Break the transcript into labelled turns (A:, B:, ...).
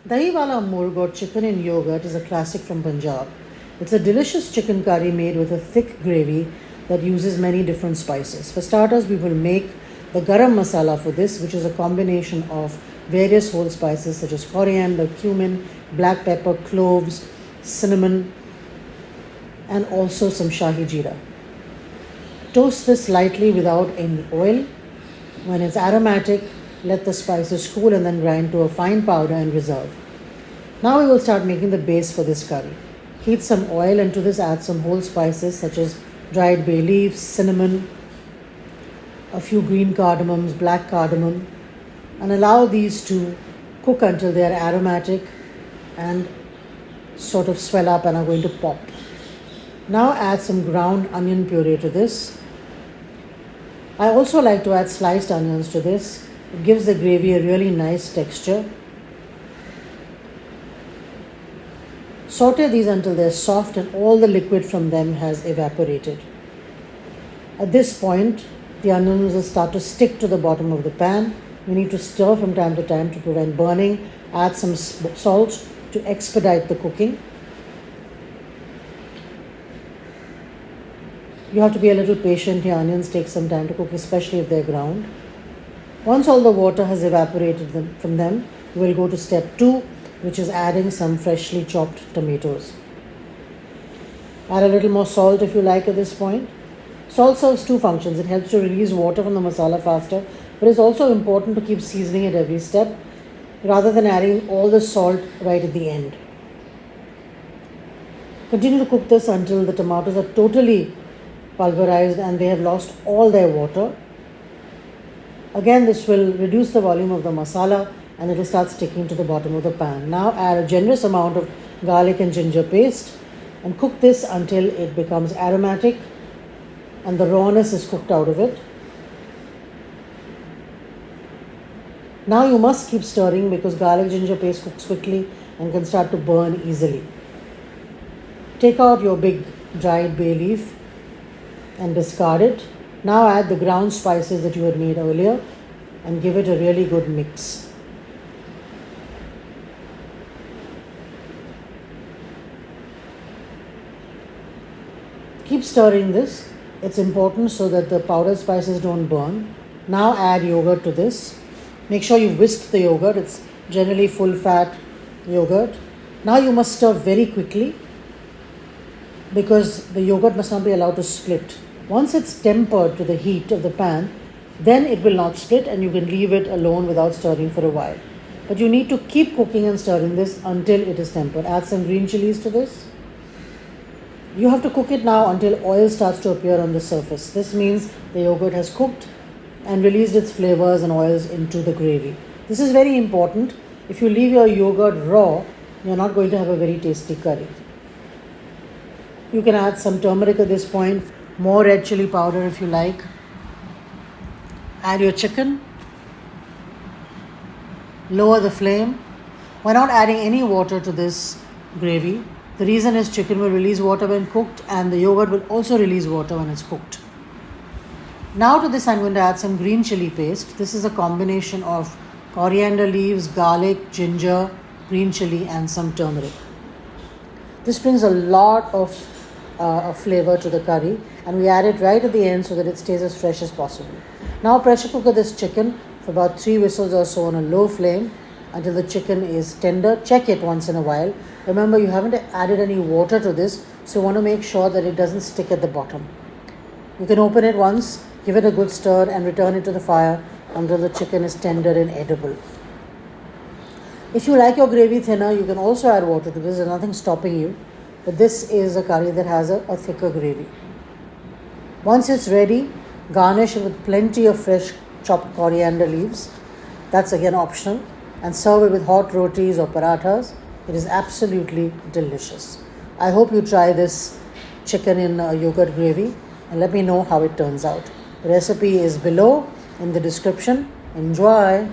A: Dahiwala Murgh or chicken in yogurt is a classic from Punjab. It's a delicious chicken curry made with a thick gravy that uses many different spices. For starters, we will make the garam masala for this, which is a combination of various whole spices such as coriander, cumin, black pepper, cloves, cinnamon, and also some shahi jeera. Toast this lightly without any oil. When it's aromatic, let the spices cool and then grind to a fine powder and reserve. Now we will start making the base for this curry. Heat some oil and to this add some whole spices such as dried bay leaves, cinnamon, a few green cardamoms, black cardamom, and allow these to cook until they are aromatic and sort of swell up and are going to pop. Now add some ground onion puree to this. I also like to add sliced onions to this. It gives the gravy a really nice texture. Saute these until they're soft and all the liquid from them has evaporated. At this point, the onions will start to stick to the bottom of the pan. You need to stir from time to time to prevent burning. Add some salt to expedite the cooking. You have to be a little patient here. Onions take some time to cook, especially if they're ground. Once all the water has evaporated from them, we will go to step 2, which is adding some freshly chopped tomatoes. Add a little more salt if you like at this point. Salt serves two functions. It helps to release water from the masala faster, but it's also important to keep seasoning at every step rather than adding all the salt right at the end. Continue to cook this until the tomatoes are totally pulverized and they have lost all their water. Again, this will reduce the volume of the masala and it will start sticking to the bottom of the pan. Now add a generous amount of garlic and ginger paste and cook this until it becomes aromatic and the rawness is cooked out of it. Now you must keep stirring because garlic ginger paste cooks quickly and can start to burn easily. Take out your big dried bay leaf and discard it. Now add the ground spices that you had made earlier and give it a really good mix. Keep stirring this. It's important so that the powdered spices don't burn. Now add yogurt to this. Make sure you've whisked the yogurt. It's generally full fat yogurt. Now you must stir very quickly because the yogurt must not be allowed to split. Once it's tempered to the heat of the pan, then it will not split and you can leave it alone without stirring for a while. But you need to keep cooking and stirring this until it is tempered. Add some green chilies to this. You have to cook it now until oil starts to appear on the surface. This means the yogurt has cooked and released its flavors and oils into the gravy. This is very important. If you leave your yogurt raw, you're not going to have a very tasty curry. You can add some turmeric at this point, more red chili powder if you like. Add your chicken. Lower the flame. We're not adding any water to this gravy. The reason is chicken will release water when cooked and the yogurt will also release water when it's cooked. Now to this I'm going to add some green chili paste. This is a combination of coriander leaves, garlic, ginger, green chili and some turmeric. This brings a lot of flavor to the curry and we add it right at the end so that it stays as fresh as possible. Now pressure cooker this chicken for about 3 whistles or so on a low flame until the chicken is tender. Check it once in a while. Remember, you haven't added any water to this, so you want to make sure that it doesn't stick at the bottom. You can open it once, give it a good stir and return it to the fire until the chicken is tender and edible. If you like your gravy thinner, you can also add water to this. There's nothing stopping you. But this is a curry that has a thicker gravy. Once it's ready, garnish it with plenty of fresh chopped coriander leaves. That's again optional. And serve it with hot rotis or parathas. It is absolutely delicious. I hope you try this chicken in yogurt gravy and let me know how it turns out. The recipe is below in the description. Enjoy!